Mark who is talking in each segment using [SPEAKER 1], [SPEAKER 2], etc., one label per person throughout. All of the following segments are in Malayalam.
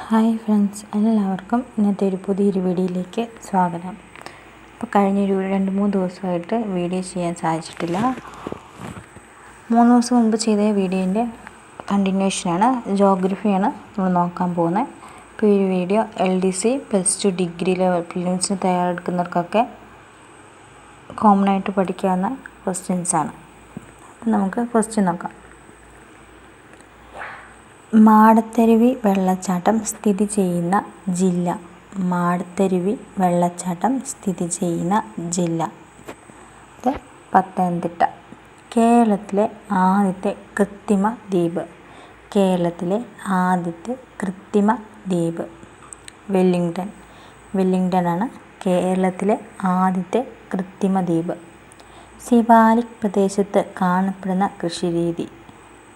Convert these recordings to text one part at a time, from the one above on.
[SPEAKER 1] ഹായ് ഫ്രണ്ട്സ്, എല്ലാവർക്കും ഇന്നത്തെ ഒരു പുതിയൊരു വീഡിയോയിലേക്ക് സ്വാഗതം. അപ്പോൾ കഴിഞ്ഞൊരു 2-3 ദിവസമായിട്ട് വീഡിയോ ചെയ്യാൻ സാധിച്ചിട്ടില്ല. 3 ദിവസം മുമ്പ് ചെയ്ത വീഡിയോൻ്റെ കണ്ടിന്യൂഷനാണ്. ജോഗ്രഫിയാണ് നമ്മൾ നോക്കാൻ പോകുന്നത്. ഇപ്പോൾ ഈ വീഡിയോ LDC +2 ഡിഗ്രി ലെവൽ പ്രിലിംസിന് തയ്യാറെടുക്കുന്നവർക്കൊക്കെ കോമൺ ആയിട്ട് പഠിക്കാവുന്ന ക്വസ്റ്റ്യൻസാണ്. അപ്പം നമുക്ക് ക്വസ്റ്റ്യൻ നോക്കാം. മാടത്തരുവി വെള്ളച്ചാട്ടം സ്ഥിതി ചെയ്യുന്ന ജില്ല. മാടത്തരുവി വെള്ളച്ചാട്ടം സ്ഥിതി ചെയ്യുന്ന ജില്ല ഇത് പത്തനംതിട്ട. കേരളത്തിലെ ആദ്യത്തെ കൃത്രിമ ദ്വീപ്. കേരളത്തിലെ ആദ്യത്തെ കൃത്രിമ ദ്വീപ് വെല്ലിംഗ്ടൺ. വെല്ലിംഗ്ടണാണ് കേരളത്തിലെ ആദ്യത്തെ കൃത്രിമ ദ്വീപ്. സിവാലിക് പ്രദേശത്ത് കാണപ്പെടുന്ന കൃഷിരീതി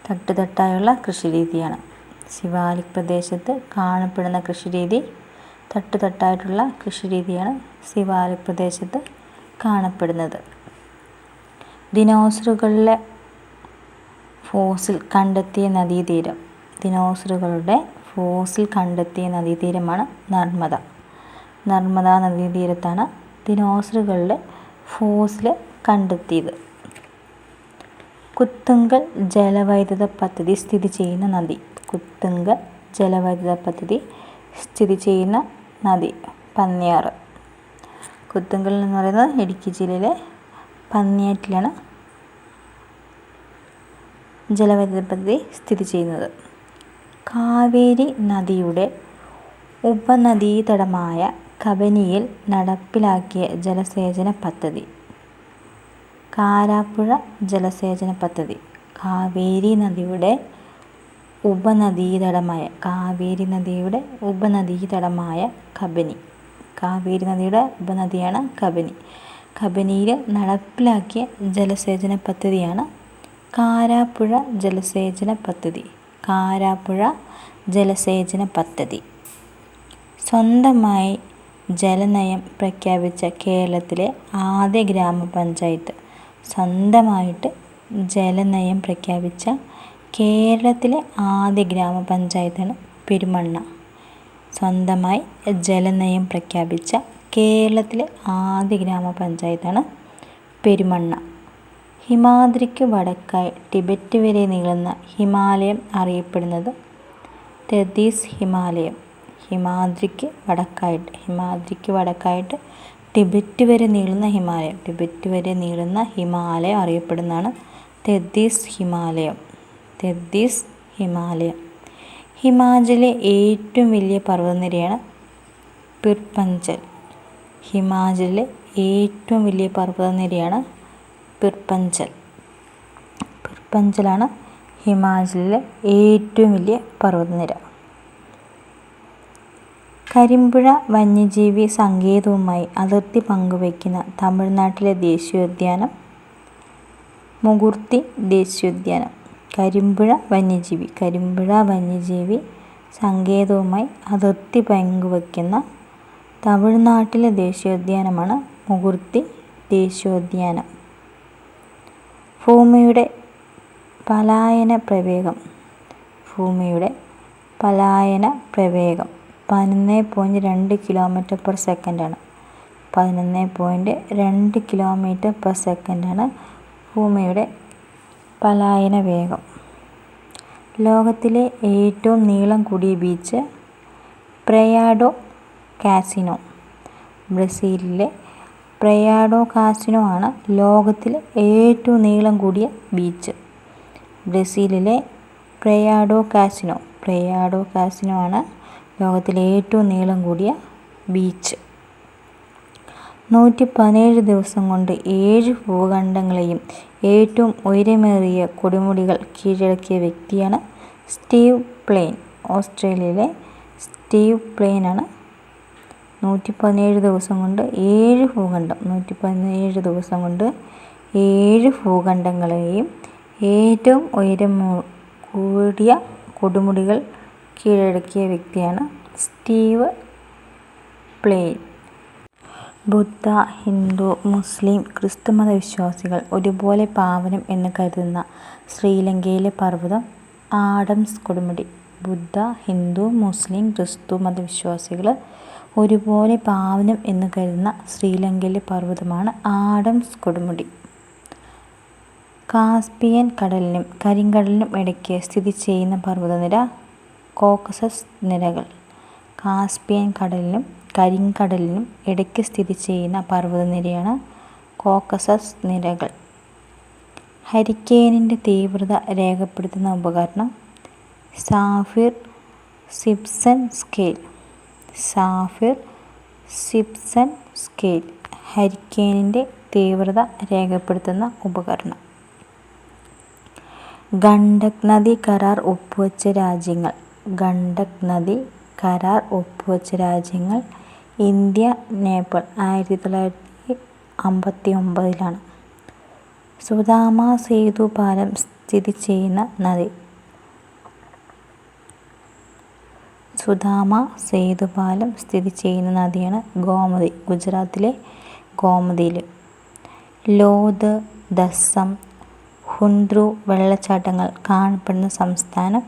[SPEAKER 1] തട്ടുതട്ടായുള്ള കൃഷിരീതിയാണ്. സിവാലിക് പ്രദേശത്ത് കാണപ്പെടുന്ന കൃഷിരീതി തട്ടുതട്ടായിട്ടുള്ള കൃഷിരീതിയാണ് സിവാലിക് പ്രദേശത്ത് കാണപ്പെടുന്നത്. ദിനോസറുകളിലെ ഫോസിൽ കണ്ടെത്തിയ നദീതീരം. ദിനോസറുകളുടെ ഫോസിൽ കണ്ടെത്തിയ നദീതീരമാണ് നർമ്മദ. നർമ്മദ നദീതീരത്താണ് ദിനോസറുകളുടെ ഫോസിൽ കണ്ടെത്തിയത്. കുത്തുങ്കൽ ജലവൈദ്യുത പദ്ധതി സ്ഥിതി ചെയ്യുന്ന നദി. കുത്തുങ്കൽ ജലവൈദ്യുത പദ്ധതി സ്ഥിതി ചെയ്യുന്ന നദി പന്നിയാർ. കുത്തുങ്കൽ എന്ന് പറയുന്നത് ഇടുക്കി ജില്ലയിലെ പന്നിയാറ്റിലാണ് ജലവൈദ്യുത പദ്ധതി സ്ഥിതി ചെയ്യുന്നത്. കാവേരി നദിയുടെ ഉപനദീതടമായ കബനിയിൽ നടപ്പിലാക്കിയ ജലസേചന പദ്ധതി കാരാപ്പുഴ ജലസേചന പദ്ധതി. കാവേരി നദിയുടെ ഉപനദീതടമായ കബനി. കാവേരി നദിയുടെ ഉപനദിയാണ് കബനി. കബനിയിൽ നടപ്പിലാക്കിയ ജലസേചന പദ്ധതിയാണ് കാരാപ്പുഴ ജലസേചന പദ്ധതി. കാരാപ്പുഴ ജലസേചന പദ്ധതി. സ്വന്തമായി ജലനയം പ്രഖ്യാപിച്ച കേരളത്തിലെ ആദ്യ ഗ്രാമപഞ്ചായത്ത്. സ്വന്തമായിട്ട് ജലനയം പ്രഖ്യാപിച്ച കേരളത്തിലെ ആദ്യ ഗ്രാമപഞ്ചായത്താണ് പെരുമണ്ണ. സ്വന്തമായി ജലനയം പ്രഖ്യാപിച്ച കേരളത്തിലെ ആദ്യ ഗ്രാമപഞ്ചായത്താണ് പെരുമണ്ണ. ഹിമാദ്രിക്ക് വടക്കായി ടിബറ്റ് വരെ നീളുന്ന ഹിമാലയം അറിയപ്പെടുന്നത് തെത്തീസ് ഹിമാലയം. ഹിമാദ്രിക്ക് വടക്കായിട്ട് ടിബറ്റ് വരെ നീളുന്ന ഹിമാലയം അറിയപ്പെടുന്നതാണ് തെത്തീസ് ഹിമാലയം. ഹിമാചലിലെ ഏറ്റവും വലിയ പർവ്വതനിരയാണ് പിർപഞ്ചൽ. ഹിമാചലിലെ ഏറ്റവും വലിയ പർവ്വതനിരയാണ് പിർപഞ്ചലാണ് ഹിമാചലിലെ ഏറ്റവും വലിയ പർവ്വതനിര. കരിമ്പുഴ വന്യജീവി സങ്കേതവുമായി അതിർത്തി പങ്കുവയ്ക്കുന്ന തമിഴ്നാട്ടിലെ ദേശീയോദ്യാനം മുകുർത്തി ദേശീയോദ്യാനം. കരിമ്പുഴ വന്യജീവി സങ്കേതവുമായി അതിർത്തി പങ്കുവയ്ക്കുന്ന തമിഴ്നാട്ടിലെ ദേശീയോദ്യാനമാണ് മുകുർത്തി ദേശീയോദ്യാനം. ഭൂമിയുടെ പലായന പ്രവേഗം 11.2 km/s ആണ്. 11.2 km/s ആണ് ഭൂമിയുടെ പലായന വേഗം. ലോകത്തിലെ ഏറ്റവും നീളം കൂടിയ ബീച്ച് പ്രയാ-ഡോ കാസിനോ. ബ്രസീലിലെ പ്രയാ-ഡോ-കാസിനോ ആണ് ലോകത്തിലെ ഏറ്റവും നീളം കൂടിയ ബീച്ച്. ബ്രസീലിലെ പ്രയാ-ഡോ-കാസിനോ ആണ് ലോകത്തിലെ ഏറ്റവും നീളം കൂടിയ ബീച്ച്. 117 ദിവസം കൊണ്ട് 7 ഭൂഖണ്ഡങ്ങളെയും ഏറ്റവും ഉയരമേറിയ കൊടുമുടികൾ കീഴടക്കിയ വ്യക്തിയാണ് സ്റ്റീവ് പ്ലെയിൻ. ഓസ്ട്രേലിയയിലെ സ്റ്റീവ് പ്ലെയിൻ ആണ് 117 ദിവസം കൊണ്ട് 7 ഭൂഖണ്ഡങ്ങളെയും ഏറ്റവും ഉയരം കൂടിയ കൊടുമുടികൾ കീഴടക്കിയ വ്യക്തിയാണ് സ്റ്റീവ് പ്ലെയിൻ. ബുദ്ധ, ഹിന്ദു, മുസ്ലിം, ക്രിസ്തുമത വിശ്വാസികൾ ഒരുപോലെ പാവനം എന്ന് കരുതുന്ന ശ്രീലങ്കയിലെ പർവ്വതം ആഡംസ് കൊടുമുടി. ബുദ്ധ, ഹിന്ദു, മുസ്ലിം, ക്രിസ്തു മതവിശ്വാസികൾ ഒരുപോലെ പാവനം എന്ന് കരുതുന്ന ശ്രീലങ്കയിലെ പർവ്വതമാണ് ആഡംസ് കൊടുമുടി. കാസ്പിയൻ കടലിനും കരിങ്കടലിനും ഇടയ്ക്ക് സ്ഥിതി ചെയ്യുന്ന പർവ്വതനിര കോക്കസസ് നിരകൾ. കാസ്പിയൻ കടലിനും കരിങ്കടലിനും ഇടയ്ക്ക് സ്ഥിതി ചെയ്യുന്ന പർവ്വതനിരയാണ് കോക്കസസ് നിരകൾ. ഹരിക്കെയിനിൻ്റെ തീവ്രത രേഖപ്പെടുത്തുന്ന ഉപകരണം Saffir Simpson scale. Saffir Simpson scale ഹരിക്കെയിനിൻ്റെ തീവ്രത രേഖപ്പെടുത്തുന്ന ഉപകരണം. ഗണ്ഡക് നദി കരാർ ഒപ്പുവെച്ച രാജ്യങ്ങൾ. ഗണ്ഡക് നദി കരാർ ഒപ്പുവെച്ച രാജ്യങ്ങൾ ഇന്ത്യ, നേപ്പാൾ 1959. സുദാമ സേതു പാലം സ്ഥിതി ചെയ്യുന്ന നദി. സുദാമ സേതു പാലം സ്ഥിതി ചെയ്യുന്ന നദിയാണ് ഗോമതി, ഗുജറാത്തിലെ ഗോമതിയിൽ. ലോഥ്, ദസം, ഹുൻദ്രു വെള്ളച്ചാട്ടങ്ങൾ കാണപ്പെടുന്ന സംസ്ഥാനം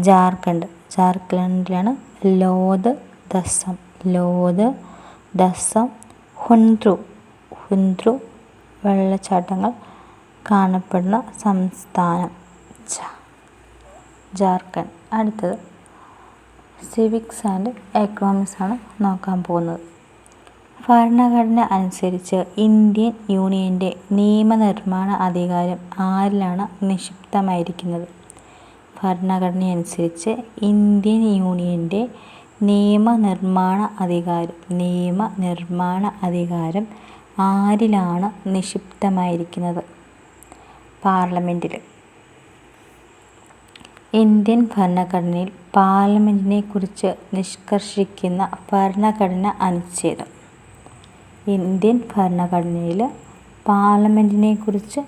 [SPEAKER 1] ജാർഖണ്ഡ്. ജാർഖണ്ഡിലാണ് ലോഥ്, ദസം, ഹുൻദ്രു വെള്ളച്ചാട്ടങ്ങൾ കാണപ്പെടുന്ന സംസ്ഥാനം ജാർഖണ്ഡ്. അടുത്തത് സിവിക്സ് ആൻഡ് എക്കണോമിക്സ് ആണ് നോക്കാൻ പോകുന്നത്. ഭരണഘടന അനുസരിച്ച് ഇന്ത്യൻ യൂണിയൻ്റെ നിയമനിർമ്മാണ അധികാരം ആരിലാണ് നിക്ഷിപ്തമായിരിക്കുന്നത്? ഭരണഘടനയനുസരിച്ച് ഇന്ത്യൻ യൂണിയൻ്റെ നിയമനിർമ്മാണ അധികാരം ആരിലാണ് നിക്ഷിപ്തമായിരിക്കുന്നത്? പാർലമെൻറ്റിൽ. ഇന്ത്യൻ ഭരണഘടനയിൽ പാർലമെൻറ്റിനെക്കുറിച്ച് നിഷ്കർഷിക്കുന്ന ഭരണഘടനാ അനുച്ഛേദം. ഇന്ത്യൻ ഭരണഘടനയിൽ പാർലമെൻറ്റിനെക്കുറിച്ച്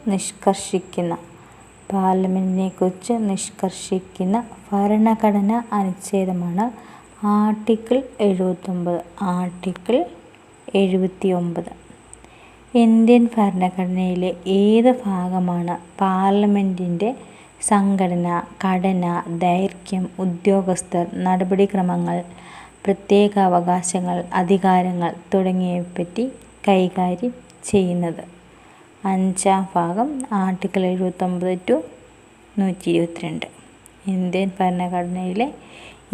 [SPEAKER 1] നിഷ്കർഷിക്കുന്ന ഭരണഘടനാ അനുച്ഛേദമാണ് ആർട്ടിക്കിൾ 79. ഇന്ത്യൻ ഭരണഘടനയിലെ ഏത് ഭാഗമാണ് പാർലമെൻറ്റിൻ്റെ സംഘടന, ഘടന, ദൈർഘ്യം, ഉദ്യോഗസ്ഥർ, നടപടിക്രമങ്ങൾ, പ്രത്യേക അവകാശങ്ങൾ, അധികാരങ്ങൾ തുടങ്ങിയവയെപ്പറ്റി കൈകാര്യം ചെയ്യുന്നത്? 5-ാം ഭാഗം ആർട്ടിക്കിൾ 79 to 122. ഇന്ത്യൻ ഭരണഘടനയിലെ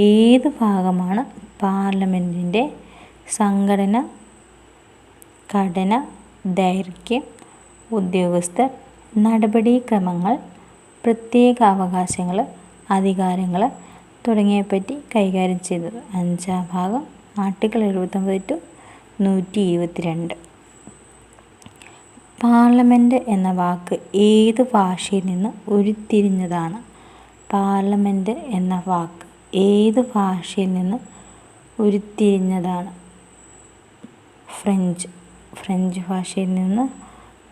[SPEAKER 1] ഏത് ഭാഗമാണ് പാർലമെൻറ്റിൻ്റെ സംഘടന, ഘടന, ദൈർഘ്യം, ഉദ്യോഗസ്ഥർ, നടപടിക്രമങ്ങൾ, പ്രത്യേക അവകാശങ്ങൾ, അധികാരങ്ങൾ തുടങ്ങിയവയെപ്പറ്റി കൈകാര്യം ചെയ്യുന്നത്? 5-ാം ഭാഗം ആർട്ടിക്കിൾ 79 to 122. പാർലമെൻറ്റ് എന്ന വാക്ക് ഏത് ഭാഷയിൽ നിന്ന് ഉരുത്തിരിഞ്ഞതാണ്? പാർലമെൻറ്റ് എന്ന വാക്ക് ഏത് ഭാഷയിൽ നിന്ന് ഉരുത്തിരിഞ്ഞതാണ്? ഫ്രഞ്ച് ഭാഷയിൽ നിന്ന്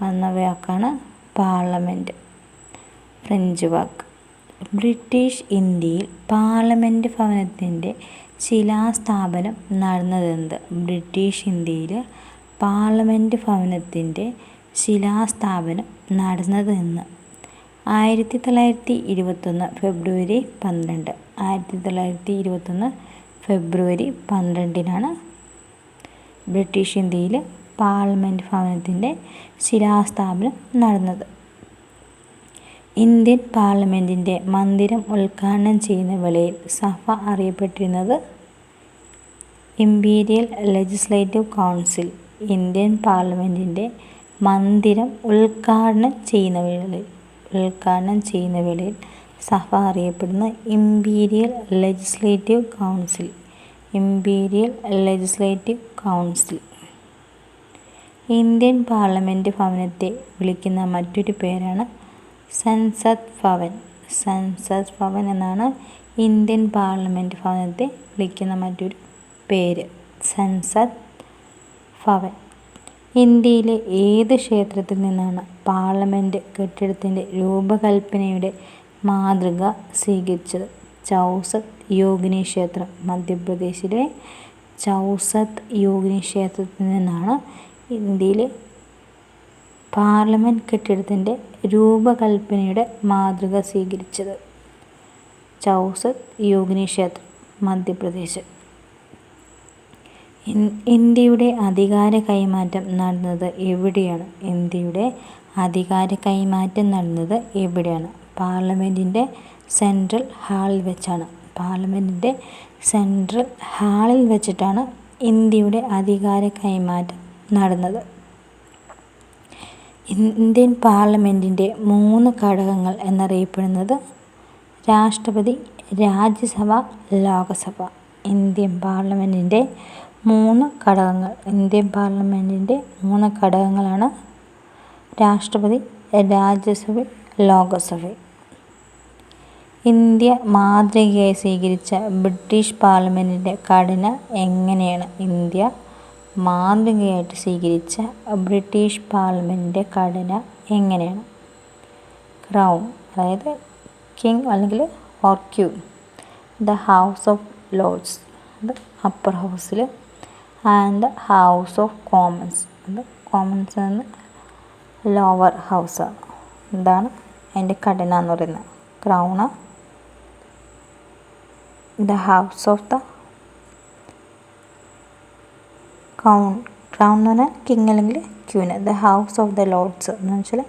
[SPEAKER 1] വന്ന വാക്കാണ് പാർലമെൻറ്റ്, ഫ്രഞ്ച് വാക്ക്. ബ്രിട്ടീഷ് ഇന്ത്യയിൽ പാർലമെൻറ്റ് ഭവനത്തിൻ്റെ ശിലാസ്ഥാപനം നടന്നതെന്ത്? ബ്രിട്ടീഷ് ഇന്ത്യയിൽ പാർലമെൻറ്റ് ഭവനത്തിൻ്റെ ശിലാസ്ഥാപനം നടന്നതെന്ന്? 1921 ഫെബ്രുവരി 12. 1921 ഫെബ്രുവരി 12-നാണ് ബ്രിട്ടീഷ് ഇന്ത്യയിൽ പാർലമെൻറ്റ് ഭവനത്തിൻ്റെ ശിലാസ്ഥാപനം നടന്നത്. ഇന്ത്യൻ പാർലമെൻറ്റിൻ്റെ മന്ദിരം ഉദ്ഘാടനം ചെയ്യുന്ന വേളയിൽ സഭ അറിയപ്പെട്ടിരുന്നത് ഇംപീരിയൽ ലെജിസ്ലേറ്റീവ് കൗൺസിൽ. ഇന്ത്യൻ പാർലമെൻറ്റിൻ്റെ മന്ദിരം ഉദ്ഘാടനം ചെയ്യുന്ന വേളയിൽ സഭ അറിയപ്പെടുന്ന imperial legislative council. Indian parliament ഭവനത്തെ വിളിക്കുന്ന മറ്റൊരു പേരാണ് സൻസദ് ഭവൻ എന്നാണ് ഇന്ത്യൻ പാർലമെൻറ്റ് ഭവനത്തെ വിളിക്കുന്ന മറ്റൊരു പേര്, സൻസദ് ഭവൻ. ഇന്ത്യയിലെ ഏത് ക്ഷേത്രത്തിൽ നിന്നാണ് പാർലമെൻറ്റ് കെട്ടിടത്തിൻ്റെ രൂപകൽപ്പനയുടെ മാതൃക സ്വീകരിച്ചത്? ചൗസത് യോഗിനി ക്ഷേത്രം. മധ്യപ്രദേശിലെ ചൗസത് യോഗിനി ക്ഷേത്രത്തിൽ നിന്നാണ് ഇന്ത്യയിലെ പാർലമെൻറ്റ് കെട്ടിടത്തിൻ്റെ രൂപകൽപ്പനയുടെ മാതൃക സ്വീകരിച്ചത്. ചൗസത്ത് യോഗിനി ക്ഷേത്രം, മധ്യപ്രദേശ്. ഇന്ത്യയുടെ അധികാര കൈമാറ്റം നടന്നത് എവിടെയാണ്? ഇന്ത്യയുടെ അധികാര കൈമാറ്റം നടന്നത് എവിടെയാണ്? പാർലമെൻറ്റിൻ്റെ സെൻട്രൽ ഹാളിൽ വെച്ചാണ്. പാർലമെൻറ്റിൻ്റെ സെൻട്രൽ ഹാളിൽ വെച്ചിട്ടാണ് ഇന്ത്യയുടെ അധികാര കൈമാറ്റം നടന്നത്. ഇന്ത്യൻ പാർലമെൻറ്റിൻ്റെ 3 ഘടകങ്ങൾ എന്നറിയപ്പെടുന്നത് രാഷ്ട്രപതി, രാജ്യസഭ, ലോകസഭ. ഇന്ത്യൻ പാർലമെൻറ്റിൻ്റെ 3 ഘടകങ്ങൾ. ഇന്ത്യൻ പാർലമെൻറ്റിൻ്റെ 3 ഘടകങ്ങളാണ് രാഷ്ട്രപതി, രാജ്യസഭ, ലോകസഭ. ഇന്ത്യ മാതൃകയായി സ്വീകരിച്ച ബ്രിട്ടീഷ് പാർലമെൻറ്റിൻ്റെ ഘടന എങ്ങനെയാണ്? ഇന്ത്യ മാതൃകയായിട്ട് സ്വീകരിച്ച ബ്രിട്ടീഷ് പാർലമെൻറ്റിൻ്റെ ഘടന എങ്ങനെയാണ്? ക്രൗൺ, അതായത് കിങ് അല്ലെങ്കിൽ queen. The House of Lords, അത് അപ്പർ ഹൗസിൽ. And the House of Commons, അത് കോമൺസ് എന്ന് ലോവർ ഹൗസ്. ഇതാണ് അതിൻ്റെ ഘടന എന്ന് പറയുന്നത്. Crown, the House of the Crown എന്ന് പറഞ്ഞാൽ കിങ് അല്ലെങ്കിൽ queen. The House of the Lords എന്ന് വെച്ചാൽ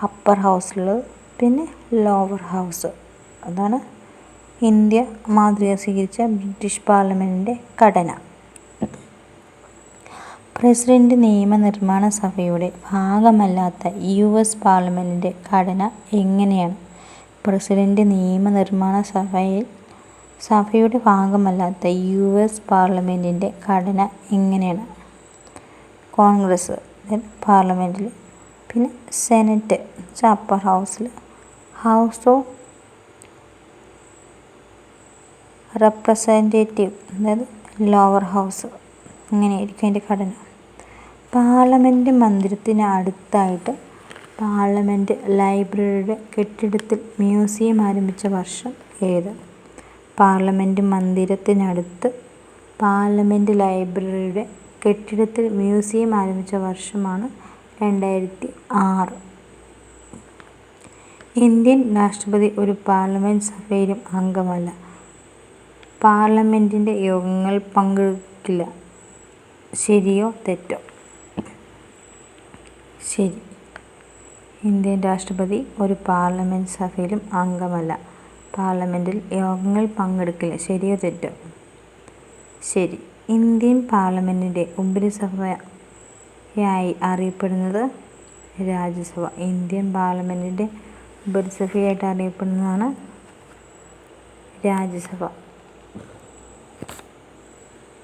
[SPEAKER 1] അപ്പർ ഹൗസിലുള്ളത്. പിന്നെ ലോവർ ഹൗസ്. അതാണ് ഇന്ത്യ മാതൃക സ്വീകരിച്ച ബ്രിട്ടീഷ് പാർലമെൻറ്റിൻ്റെ ഘടന. പ്രസിഡന്റ് നിയമനിർമ്മാണ സഭയുടെ ഭാഗമല്ലാത്ത US പാർലമെൻറ്റിൻ്റെ ഘടന എങ്ങനെയാണ്? പ്രസിഡന്റ് നിയമനിർമ്മാണ സഭയുടെ ഭാഗമല്ലാത്ത US പാർലമെൻറ്റിൻ്റെ ഘടന എങ്ങനെയാണ്? കോൺഗ്രസ്, പാർലമെൻറ്റിൽ. പിന്നെ സെനറ്റ് അപ്പർ ഹൗസിൽ. ഹൗസ് ഓഫ് റെപ്രസെൻറ്റേറ്റീവ്, അതായത് ലോവർ ഹൗസ്. ഇങ്ങനെയായിരിക്കും അതിൻ്റെ ഘടന. പാർലമെൻറ്റ് മന്ദിരത്തിന് അടുത്തായിട്ട് പാർലമെൻറ്റ് ലൈബ്രറിയുടെ കെട്ടിടത്തിൽ മ്യൂസിയം ആരംഭിച്ച വർഷം ഏത്? പാർലമെൻറ്റ് മന്ദിരത്തിനടുത്ത് പാർലമെൻറ്റ് ലൈബ്രറിയുടെ കെട്ടിടത്തിൽ മ്യൂസിയം ആരംഭിച്ച വർഷമാണ് 2006. ഇന്ത്യൻ രാഷ്ട്രപതി ഒരു പാർലമെൻറ്റ് സഭയിലും അംഗമല്ല. പാർലമെൻറ്റിൻ്റെ യോഗങ്ങളിൽ പങ്കെടുക്കില്ല. ശരിയോ തെറ്റോ? ശരി. ഇന്ത്യൻ രാഷ്ട്രപതി ഒരു പാർലമെൻറ്റ് സഭയിലും അംഗമല്ല. പാർലമെൻറ്റിൽ യോഗങ്ങളിൽ പങ്കെടുക്കില്ല. ശരിയോ തെറ്റോ? ശരി. ഇന്ത്യൻ പാർലമെൻറ്റിൻ്റെ ഉപരിസഭയായി അറിയപ്പെടുന്നത് രാജ്യസഭ. ഇന്ത്യൻ പാർലമെൻറ്റിൻ്റെ ഉപരിസഭയായിട്ട് അറിയപ്പെടുന്നതാണ് രാജ്യസഭ.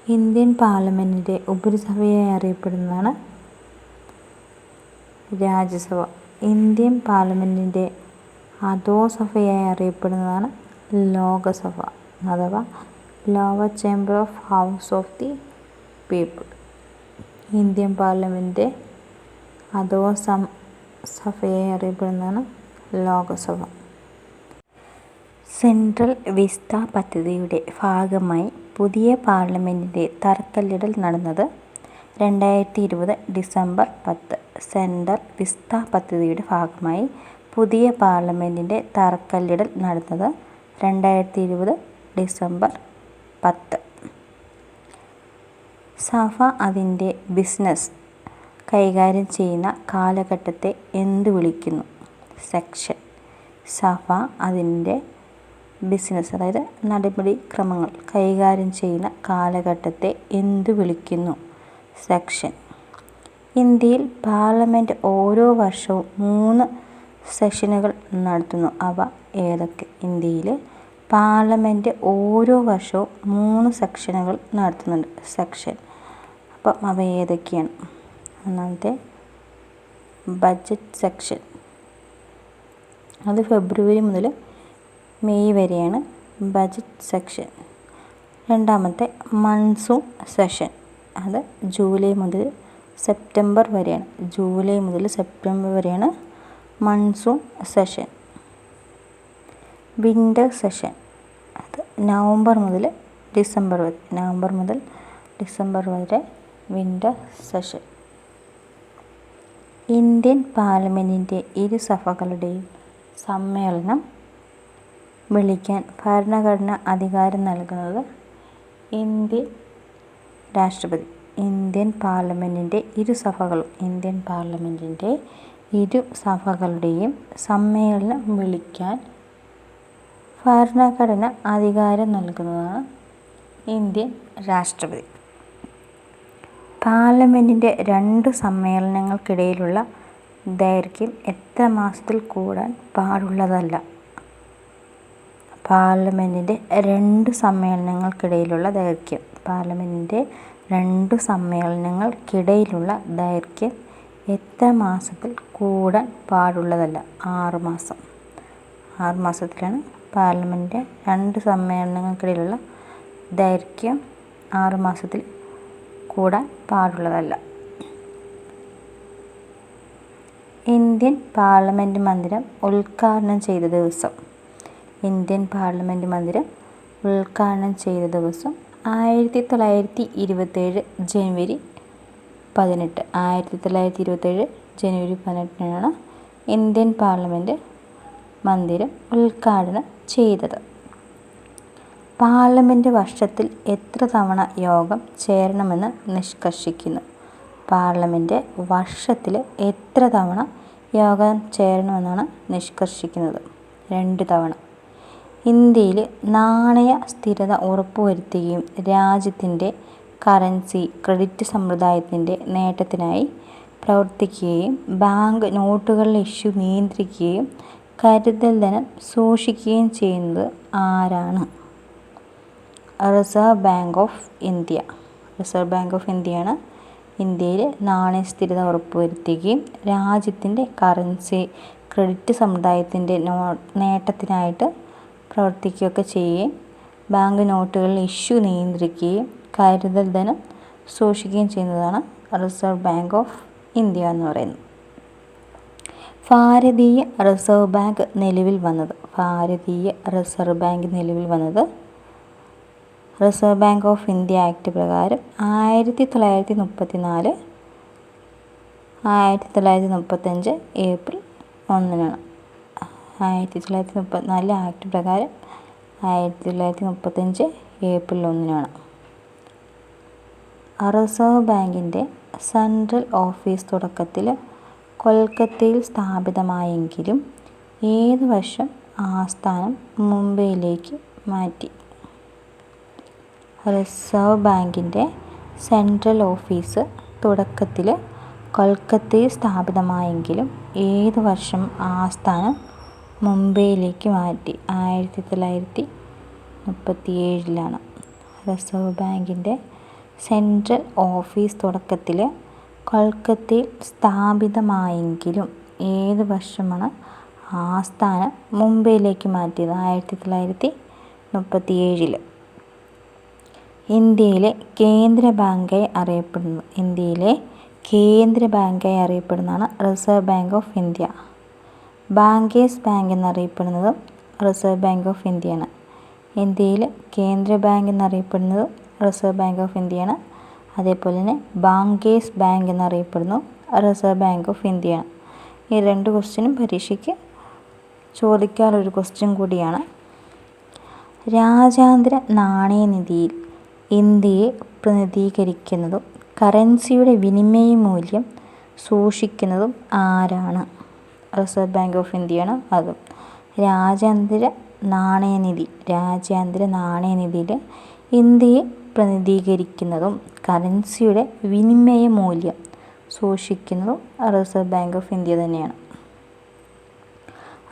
[SPEAKER 1] ഇന്ത്യൻ പാർലമെൻറ്റിൻ്റെ ഉപരിസഭയായി അറിയപ്പെടുന്നതാണ് രാജ്യസഭ. ഇന്ത്യൻ പാർലമെൻറ്റിൻ്റെ അധോസഭയായി അറിയപ്പെടുന്നതാണ് ലോകസഭ, അഥവാ lower chamber of house of the people. Indian പാർലമെൻറ്റിൻ്റെ അധോസഭയായി അറിയപ്പെടുന്നതാണ് ലോകസഭ. സെൻട്രൽ വിസ്ത പദ്ധതിയുടെ ഭാഗമായി പുതിയ പാർലമെൻറ്റിൻ്റെ തറക്കല്ലിടൽ നടന്നത് 2020 ഡിസംബർ 10. സെൻട്രൽ വിസ്ത പദ്ധതിയുടെ ഭാഗമായി പുതിയ പാർലമെൻറ്റിൻ്റെ തറക്കല്ലിടൽ നടന്നത് 2020 ഡിസംബർ 10. സഭ അതിൻ്റെ ബിസിനസ് കൈകാര്യം ചെയ്യുന്ന കാലഘട്ടത്തെ എന്തു വിളിക്കുന്നു? സെക്ഷൻ. സഭ അതിൻ്റെ ബിസിനസ്, അതായത് നടപടിക്രമങ്ങൾ കൈകാര്യം ചെയ്യുന്ന കാലഘട്ടത്തെ എന്തു വിളിക്കുന്നു? സെക്ഷൻ. ഇന്ത്യയിൽ പാർലമെൻറ്റ് ഓരോ വർഷവും 3 സെഷനുകൾ നടത്തുന്നു. അവ ഏതൊക്കെ? ഇന്ത്യയിൽ പാർലമെൻറ്റ് ഓരോ വർഷവും 3 സെഷനുകൾ നടത്തുന്നുണ്ട്. സെക്ഷൻ. അപ്പം അവ ഏതൊക്കെയാണ്? ഒന്നാമത്തെ ബഡ്ജറ്റ് സെക്ഷൻ, അത് ഫെബ്രുവരി മുതൽ മെയ് വരെയാണ് ബഡ്ജറ്റ് സെക്ഷൻ. രണ്ടാമത്തെ മൺസൂൺ സെഷൻ, അത് ജൂലൈ മുതൽ സെപ്റ്റംബർ വരെയാണ്. ജൂലൈ മുതൽ സെപ്റ്റംബർ വരെയാണ് മൺസൂൺ സെഷൻ. വിൻ്റർ സെഷൻ, അത് നവംബർ മുതൽ ഡിസംബർ വരെ. നവംബർ മുതൽ ഡിസംബർ വരെ വിൻ്റർ സെഷൻ. ഇന്ത്യൻ പാർലമെൻറ്റിൻ്റെ ഇരുസഭകളുടെയും സമ്മേളനം വിളിക്കാൻ ഭരണഘടന അധികാരം നൽകുന്നത് ഇന്ത്യൻ രാഷ്ട്രപതി. ഇന്ത്യൻ പാർലമെൻറ്റിൻ്റെ ഇരു സഭകളുടെയും സമ്മേളനം വിളിക്കാൻ ഭരണഘടന അധികാരം നൽകുന്നതാണ് ഇന്ത്യൻ രാഷ്ട്രപതി. പാർലമെൻറ്റിൻ്റെ 2 സമ്മേളനങ്ങൾക്കിടയിലുള്ള ദൈർഘ്യം എത്ര മാസത്തിൽ കൂടാൻ പാടുള്ളതല്ല. പാർലമെൻറ്റിൻ്റെ 2 സമ്മേളനങ്ങൾക്കിടയിലുള്ള ദൈർഘ്യം എത്ര മാസത്തിൽ കൂടാൻ പാടുള്ളതല്ല. 6 മാസം. 6 മാസത്തിലാണ് പാർലമെൻറ്റിൻ്റെ 2 സമ്മേളനങ്ങൾക്കിടയിലുള്ള ദൈർഘ്യം. 6 മാസത്തിൽ കൂടാൻ പാടുള്ളതല്ല. ഇന്ത്യൻ പാർലമെൻറ്റ് മന്ദിരം ഉദ്ഘാടനം ചെയ്ത ദിവസം. 1927 ജനുവരി 18. 1927 ജനുവരി 18-നാണ് ഇന്ത്യൻ പാർലമെൻറ്റ് മന്ദിരം ഉദ്ഘാടനം ചെയ്തത്. പാർലമെൻറ്റ് വർഷത്തിൽ എത്ര തവണ യോഗം ചേരണമെന്ന് നിഷ്കർഷിക്കുന്നു. പാർലമെൻറ്റ് വർഷത്തിൽ എത്ര തവണ യോഗം ചേരണമെന്നാണ് നിഷ്കർഷിക്കുന്നത്? 2 തവണ. ഇന്ത്യയിൽ നാണയ സ്ഥിരത ഉറപ്പുവരുത്തുകയും രാജ്യത്തിൻ്റെ കറൻസി ക്രെഡിറ്റ് സമ്പ്രദായത്തിൻ്റെ നേട്ടത്തിനായി പ്രവർത്തിക്കുകയും ബാങ്ക് നോട്ടുകളുടെ ഇഷ്യൂ നിയന്ത്രിക്കുകയും കരുതൽ ധനം സൂക്ഷിക്കുകയും ചെയ്യുന്നത് ആരാണ്? റിസർവ് ബാങ്ക് ഓഫ് ഇന്ത്യയാണ് ഇന്ത്യയിൽ നാണയസ്ഥിരത ഉറപ്പുവരുത്തുകയും രാജ്യത്തിൻ്റെ കറൻസി ക്രെഡിറ്റ് സമ്പ്രദായത്തിൻ്റെ നേട്ടത്തിനായിട്ട് പ്രവർത്തിക്കുകയൊക്കെ ചെയ്യുകയും ബാങ്ക് നോട്ടുകളിൽ ഇഷ്യൂ നിയന്ത്രിക്കുകയും കരുതൽ ധനം സൂക്ഷിക്കുകയും ചെയ്യുന്നതാണ് റിസർവ് ബാങ്ക് ഓഫ് ഇന്ത്യ എന്ന് പറയുന്നത്. ഭാരതീയ റിസർവ് ബാങ്ക് നിലവിൽ വന്നത്. Reserve Bank of India act പ്രകാരം 1934 1935 ഏപ്രിൽ 1-നാണ്. 1934 ആക്ട് പ്രകാരം 1935 ഏപ്രിൽ 1-നാണ്. റിസർവ് ബാങ്കിൻ്റെ സെൻട്രൽ ഓഫീസ് തുടക്കത്തിൽ കൊൽക്കത്തയിൽ സ്ഥാപിതമായെങ്കിലും ഏത് വർഷം ആസ്ഥാനം മുംബൈയിലേക്ക് മാറ്റി? റിസർവ് ബാങ്കിൻ്റെ സെൻട്രൽ ഓഫീസ് തുടക്കത്തിൽ കൊൽക്കത്തയിൽ സ്ഥാപിതമായെങ്കിലും ഏത് വർഷം ആസ്ഥാനം മുംബൈയിലേക്ക് മാറ്റി? 1937-ലാണ്. റിസർവ് ബാങ്കിൻ്റെ സെൻട്രൽ ഓഫീസ് തുടക്കത്തിൽ കൊൽക്കത്തയിൽ സ്ഥാപിതമായെങ്കിലും ഏത് വർഷമാണ് ആസ്ഥാനം മുംബൈയിലേക്ക് മാറ്റിയത്? 1937. ഇന്ത്യയിലെ കേന്ദ്ര ബാങ്കായി അറിയപ്പെടുന്നതാണ് Reserve Bank of India. Bankers bank എന്നറിയപ്പെടുന്നതും റിസർവ് ബാങ്ക് ഓഫ് ഇന്ത്യയാണ്. ഇന്ത്യയിലെ കേന്ദ്ര ബാങ്ക് എന്നറിയപ്പെടുന്നതും റിസർവ് ബാങ്ക് ഓഫ് ഇന്ത്യയാണ്. അതേപോലെ തന്നെ ബാങ്കേഴ്സ് ബാങ്ക് എന്നറിയപ്പെടുന്നു റിസർവ് ബാങ്ക് ഓഫ് ഇന്ത്യയാണ്. ഈ 2 ക്വസ്റ്റ്യനും പരീക്ഷയ്ക്ക് ചോദിക്കാറുള്ളൊരു ക്വസ്റ്റ്യൻ കൂടിയാണ്. രാജ്യാന്തര നാണയനിധിയിൽ ഇന്ത്യയെ പ്രതിനിധീകരിക്കുന്നതും കറൻസിയുടെ വിനിമയ മൂല്യം സൂക്ഷിക്കുന്നതും ആരാണ്? റിസർവ് ബാങ്ക് ഓഫ് ഇന്ത്യയാണ്. അതും രാജ്യാന്തര നാണയനിധിയിൽ ഇന്ത്യയെ പ്രതിനിധീകരിക്കുന്നതും കറൻസിയുടെ വിനിമയ മൂല്യം സൂക്ഷിക്കുന്നതും റിസർവ് ബാങ്ക് ഓഫ് ഇന്ത്യ തന്നെയാണ്.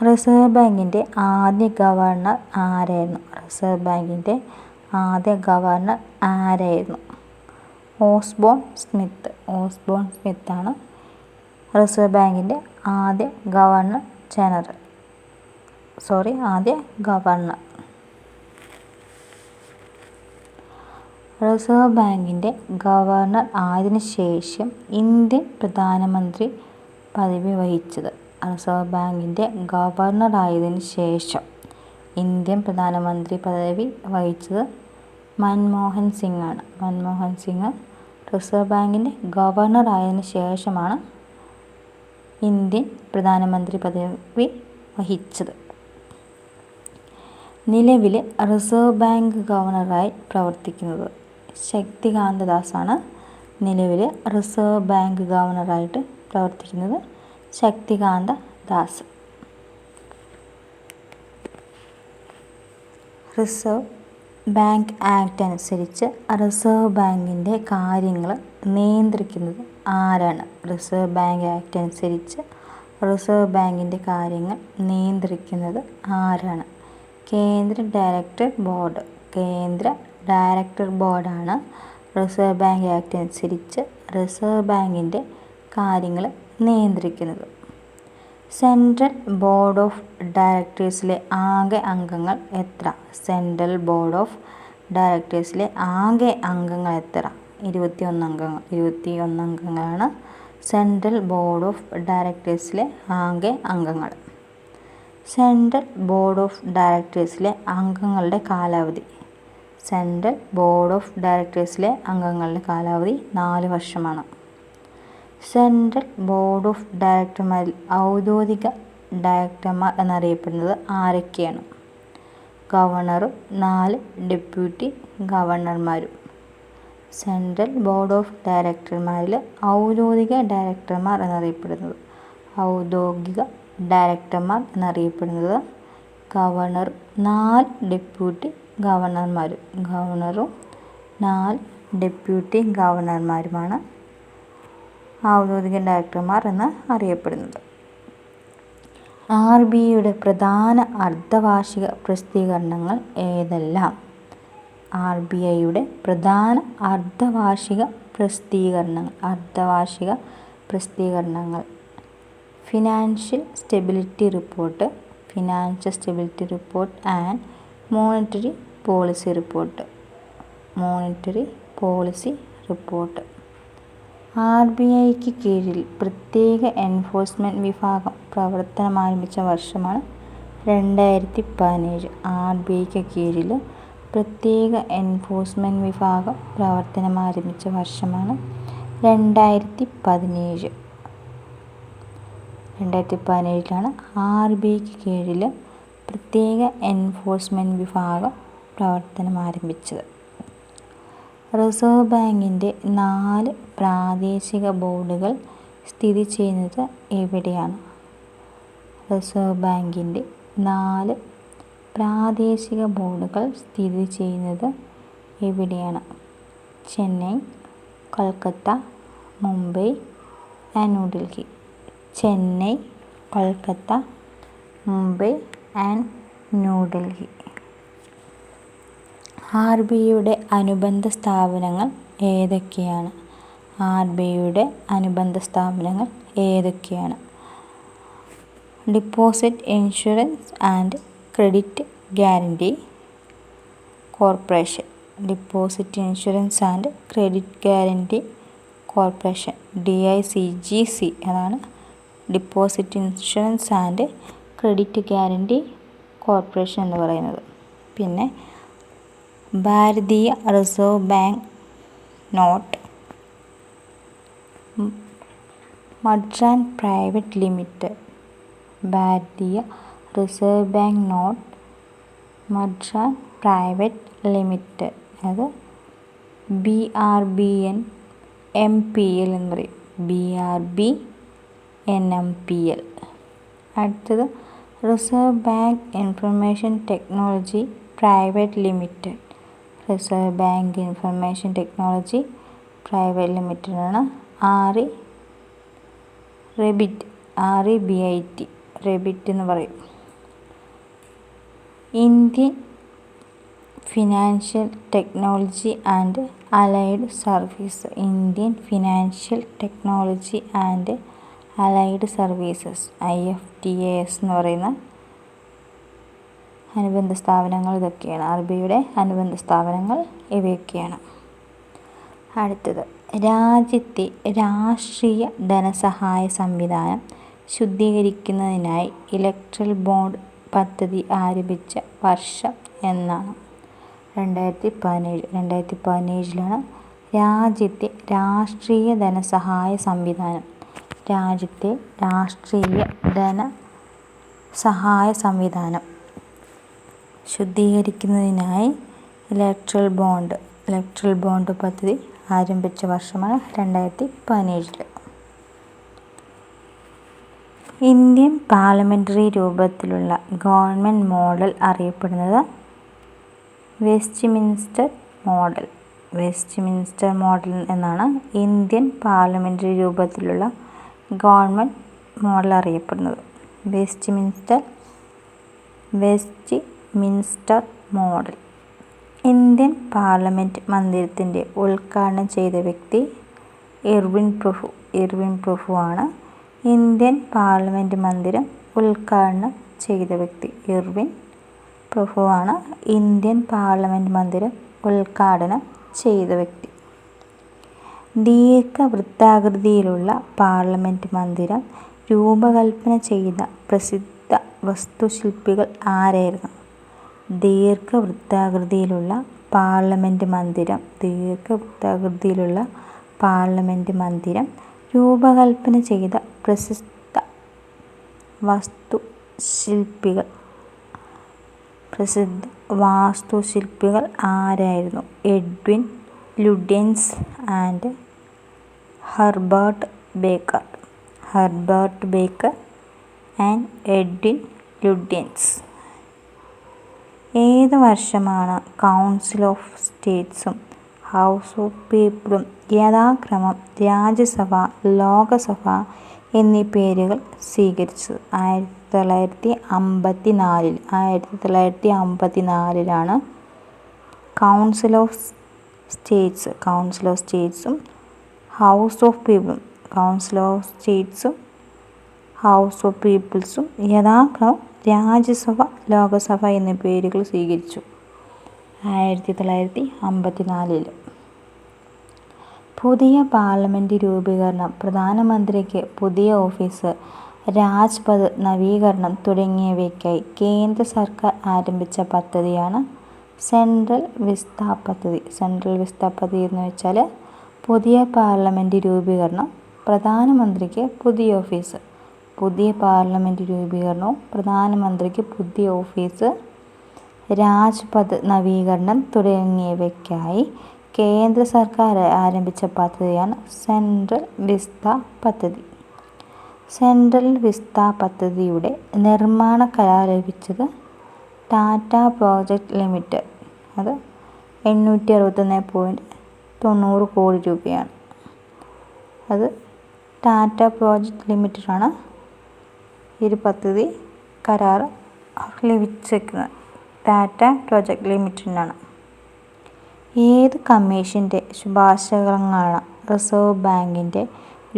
[SPEAKER 1] റിസർവ് ബാങ്കിൻ്റെ ആദ്യ ഗവർണർ ആരായിരുന്നു? ഓസ്ബോൺ സ്മിത്താണ് റിസർവ് ബാങ്കിൻ്റെ ആദ്യ ഗവർണർ. റിസർവ് ബാങ്കിൻ്റെ ഗവർണർ ആയതിനു ശേഷം ഇന്ത്യൻ പ്രധാനമന്ത്രി പദവി വഹിച്ചത്. റിസർവ് ബാങ്കിൻ്റെ ഗവർണറായതിനു ശേഷം ഇന്ത്യൻ പ്രധാനമന്ത്രി പദവി വഹിച്ചത് മൻമോഹൻ സിംഗാണ്. റിസർവ് ബാങ്കിൻ്റെ ഗവർണറായതിനു ശേഷമാണ് ഇന്ത്യൻ പ്രധാനമന്ത്രി പദവി വഹിച്ചത്. നിലവിൽ റിസർവ് ബാങ്ക് ഗവർണറായി പ്രവർത്തിക്കുന്നത്? ശക്തികാന്ത ദാസാണ് നിലവിൽ റിസർവ് ബാങ്ക് ഗവർണറായിട്ട് പ്രവർത്തിക്കുന്നത്. Shaktikanta Das. Reserve bank act അനുസരിച്ച് റിസർവ് ബാങ്കിൻ്റെ കാര്യങ്ങൾ നിയന്ത്രിക്കുന്നത് ആരാണ്? റിസർവ് ബാങ്ക് ആക്ട് അനുസരിച്ച് റിസർവ് ബാങ്കിൻ്റെ കാര്യങ്ങൾ നിയന്ത്രിക്കുന്നത് ആരാണ്? കേന്ദ്ര ഡയറക്ടർ ബോർഡ്. കേന്ദ്ര ഡയറക്ടർ ബോർഡാണ് റിസർവ് ബാങ്ക് ആക്ട് അനുസരിച്ച് റിസർവ് ബാങ്കിൻ്റെ കാര്യങ്ങൾ നിയന്ത്രിക്കുന്നത്. സെൻട്രൽ ബോർഡ് ഓഫ് ഡയറക്ടേഴ്സിലെ ആകെ അംഗങ്ങൾ എത്ര? സെൻട്രൽ ബോർഡ് ഓഫ് ഡയറക്ടേഴ്സിലെ ആകെ അംഗങ്ങൾ എത്ര? 21 അംഗങ്ങൾ. 21 അംഗങ്ങളാണ് സെൻട്രൽ ബോർഡ് ഓഫ് ഡയറക്ടേഴ്സിലെ ആകെ അംഗങ്ങൾ. സെൻട്രൽ ബോർഡ് ഓഫ് ഡയറക്ടേഴ്സിലെ അംഗങ്ങളുടെ കാലാവധി. സെൻട്രൽ ബോർഡ് ഓഫ് ഡയറക്ടേഴ്സിലെ അംഗങ്ങളുടെ കാലാവധി 4 വർഷമാണ്. സെൻട്രൽ ബോർഡ് ഓഫ് ഡയറക്ടർമാരിൽ ഔദ്യോഗിക ഡയറക്ടർമാർ എന്നറിയപ്പെടുന്നത് ആരൊക്കെയാണ്? ഗവർണറും 4 ഡെപ്യൂട്ടി ഗവർണർമാരും. സെൻട്രൽ ബോർഡ് ഓഫ് ഡയറക്ടർമാരിൽ ഔദ്യോഗിക ഡയറക്ടർമാർ എന്നറിയപ്പെടുന്നത് ഗവർണറും 4 ഡെപ്യൂട്ടി ഗവർണർമാരും. ഗവർണറും 4 ഡെപ്യൂട്ടി ഗവർണർമാരുമാണ് ഔദ്യോഗിക ഡയറക്ടർമാർ എന്ന് അറിയപ്പെടുന്നത്. RBIയുടെ പ്രധാന അർദ്ധവാർഷിക പ്രസിദ്ധീകരണങ്ങൾ ഏതെല്ലാം? RBIയുടെ പ്രധാന അർദ്ധവാർഷിക പ്രസിദ്ധീകരണങ്ങൾ financial stability report, and monetary policy report. RBIക്ക് കീഴിൽ പ്രത്യേക എൻഫോഴ്സ്മെൻറ്റ് വിഭാഗം പ്രവർത്തനമാരംഭിച്ച വർഷമാണ് 2017. RBIക്ക് കീഴിൽ പ്രത്യേക എൻഫോഴ്സ്മെൻറ്റ് വിഭാഗം പ്രവർത്തനമാരംഭിച്ച വർഷമാണ് 2017. 2017 RBIക്ക് കീഴിൽ പ്രത്യേക എൻഫോഴ്സ്മെൻറ്റ് വിഭാഗം പ്രവർത്തനമാരംഭിച്ചത്. റിസർവ് ബാങ്കിൻ്റെ 4 പ്രാദേശിക ബോർഡുകൾ സ്ഥിതി ചെയ്യുന്നത് എവിടെയാണ്? റിസർവ് ബാങ്കിൻ്റെ 4 പ്രാദേശിക ബോർഡുകൾ സ്ഥിതി ചെയ്യുന്നത് എവിടെയാണ്? ചെന്നൈ, കൊൽക്കത്ത, മുംബൈ ആൻഡ് ന്യൂഡൽഹി. ചെന്നൈ, കൊൽക്കത്ത, മുംബൈ ആൻഡ് ന്യൂഡൽഹി. RBIയുടെ അനുബന്ധ സ്ഥാപനങ്ങൾ ഏതൊക്കെയാണ്? RBIയുടെ അനുബന്ധ സ്ഥാപനങ്ങൾ ഏതൊക്കെയാണ്? Deposit insurance and credit guarantee corporation. Deposit insurance and credit guarantee corporation, DICGC അതാണ് deposit insurance and credit guarantee corporation എന്ന് പറയുന്നത്. പിന്നെ Bharatiya reserve bank note Mudran private limited. Bharatiya reserve bank note Mudran private limited, അത് BRBN MPL എന്ന് പറയും. BRBNMPL. അടുത്തത് reserve bank information technology private limited. Reserve bank information technology private limited ആണ്. REBIT റെബിറ്റ് എന്ന് പറയും. Indian financial technology and allied service. Indian financial technology and allied services, IFTAS എന്ന് പറയുന്ന അനുബന്ധ സ്ഥാപനങ്ങൾ ഇതൊക്കെയാണ്. RBIയുടെ അനുബന്ധ സ്ഥാപനങ്ങൾ ഇവയൊക്കെയാണ്. അടുത്തത് രാജ്യത്തെ രാഷ്ട്രീയ ധനസഹായ സംവിധാനം ശുദ്ധീകരിക്കുന്നതിനായി ഇലക്ട്രൽ ബോണ്ട് പദ്ധതി ആരംഭിച്ച വർഷം എന്നാണ്? 2017. 2017 രാജ്യത്തെ രാഷ്ട്രീയ ധനസഹായ സംവിധാനം ശുദ്ധീകരിക്കുന്നതിനായി ഇലക്ട്രൽ ബോണ്ട് പദ്ധതി ആരംഭിച്ച വർഷമാണ് 2017. ഇന്ത്യൻ പാർലമെൻ്ററി രൂപത്തിലുള്ള ഗവൺമെൻറ് മോഡൽ അറിയപ്പെടുന്നത് വെസ്റ്റ്മിൻസ്റ്റർ മോഡൽ എന്നാണ് ഇന്ത്യൻ പാർലമെൻ്ററി രൂപത്തിലുള്ള ഗവൺമെൻറ് മോഡൽ അറിയപ്പെടുന്നത്. Westminster model. ഇന്ത്യൻ പാർലമെൻറ്റ് മന്ദിരത്തിൻ്റെ ഉദ്ഘാടനം ചെയ്ത വ്യക്തി ഇർവിൻ പ്രഭു ആണ്. ഇന്ത്യൻ പാർലമെൻറ്റ് മന്ദിരം ഉദ്ഘാടനം ചെയ്ത വ്യക്തി ഇർവിൻ പ്രഭുവാണ്. ഇന്ത്യൻ പാർലമെൻറ്റ് മന്ദിരം ഉദ്ഘാടനം ചെയ്ത വ്യക്തി. ദീർഘവൃത്താകൃതിയിലുള്ള പാർലമെൻറ്റ് മന്ദിരം രൂപകൽപ്പന ചെയ്ത പ്രസിദ്ധ വാസ്തുശില്പികൾ ആരായിരുന്നു? ദീർഘവൃത്താകൃതിയിലുള്ള പാർലമെൻറ്റ് മന്ദിരം രൂപകൽപ്പന ചെയ്ത പ്രസിദ്ധ വാസ്തുശില്പികൾ ആരായിരുന്നു? Edwin Lutyens and Herbert Baker and Edwin Lutyens. ഏത് വർഷമാണ് കൗൺസിൽ ഓഫ് സ്റ്റേറ്റ്സും ഹൗസ് ഓഫ് പീപ്പിളും യഥാക്രമം രാജ്യസഭ, ലോകസഭ എന്നീ പേരുകൾ സ്വീകരിച്ചത്? 1954 കൗൺസിൽ ഓഫ് സ്റ്റേറ്റ്സും ഹൗസ് ഓഫ് പീപ്പിൾസും യഥാക്രമം രാജ്യസഭ, ലോകസഭ എന്നീ പേരുകൾ സ്വീകരിച്ചു. 1954. പുതിയ പാർലമെൻറ്റ് രൂപീകരണം, പ്രധാനമന്ത്രിക്ക് പുതിയ ഓഫീസ്, രാജ്പഥ് നവീകരണം തുടങ്ങിയവയ്ക്കായി കേന്ദ്ര സർക്കാർ ആരംഭിച്ച പദ്ധതിയാണ് സെൻട്രൽ വിസ്ത പദ്ധതി. എന്ന് വെച്ചാൽ പുതിയ പാർലമെൻറ്റ് രൂപീകരണം, പ്രധാനമന്ത്രിക്ക് പുതിയ ഓഫീസ്, പുതിയ പാർലമെൻറ്റ് രൂപീകരണവും പ്രധാനമന്ത്രിക്ക് പുതിയ ഓഫീസ്, രാജ്പഥ് നവീകരണം തുടങ്ങിയവയ്ക്കായി കേന്ദ്ര സർക്കാർ ആരംഭിച്ച പദ്ധതിയാണ് സെൻട്രൽ വിസ്ത പദ്ധതി. സെൻട്രൽ വിസ്ത പദ്ധതിയുടെ നിർമ്മാണ കരാർ ലഭിച്ചത് ടാറ്റ പ്രോജക്റ്റ് ലിമിറ്റഡ്. അത് 861.90 കോടി രൂപയാണ്. അത് ടാറ്റ പ്രോജക്റ്റ് ലിമിറ്റഡാണ് ഈ ഒരു പദ്ധതി കരാർ ലഭിച്ചിരിക്കുന്നത്. ടാറ്റ പ്രോജക്റ്റ് ലിമിറ്റഡിനാണ്. ഏത് കമ്മീഷൻ്റെ ശുപാർശകളാണ് റിസർവ് ബാങ്കിൻ്റെ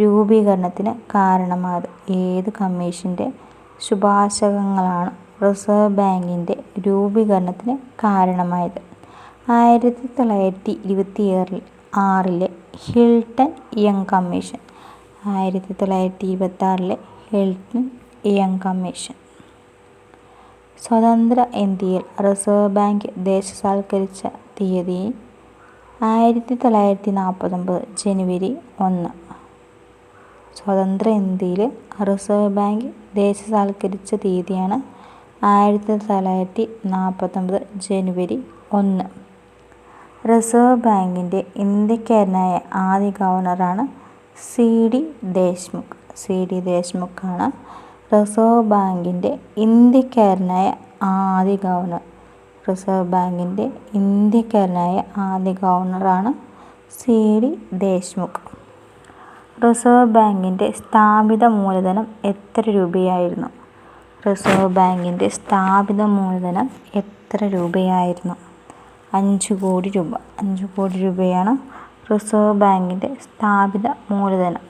[SPEAKER 1] രൂപീകരണത്തിന് കാരണമായത്? ഏത് കമ്മീഷൻ്റെ ശുപാർശകളാണ് റിസർവ് ബാങ്കിൻ്റെ രൂപീകരണത്തിന് കാരണമായത്? 1926 Hilton young commission. 1926 Hilton young commission. സ്വതന്ത്ര ഇന്ത്യയിൽ റിസർവ് ബാങ്ക് ദേശസാൽക്കരിച്ച തീയതി 1949 ജനുവരി 1. സ്വതന്ത്ര ഇന്ത്യയിൽ റിസർവ് ബാങ്ക് ദേശസാൽക്കരിച്ച തീയതിയാണ് 1949 ജനുവരി 1. റിസർവ് ബാങ്കിൻ്റെ ഇന്ത്യക്കാരനായ ആദ്യ ഗവർണറാണ് C.D. ദേശ്മുഖാണ് റിസർവ് ബാങ്കിൻ്റെ ഇന്ത്യക്കാരനായ ആദ്യ ഗവർണർ. റിസർവ് ബാങ്കിൻ്റെ ഇന്ത്യക്കാരനായ ആദ്യ ഗവർണറാണ് C.D. ദേശ്മുഖ്. റിസർവ് ബാങ്കിൻ്റെ സ്ഥാപിത മൂലധനം എത്ര രൂപയായിരുന്നു? റിസർവ് ബാങ്കിൻ്റെ സ്ഥാപിത മൂലധനം എത്ര രൂപയായിരുന്നു? 5 കോടി രൂപ. 5 കോടി രൂപയാണ് റിസർവ് ബാങ്കിൻ്റെ സ്ഥാപിത മൂലധനം.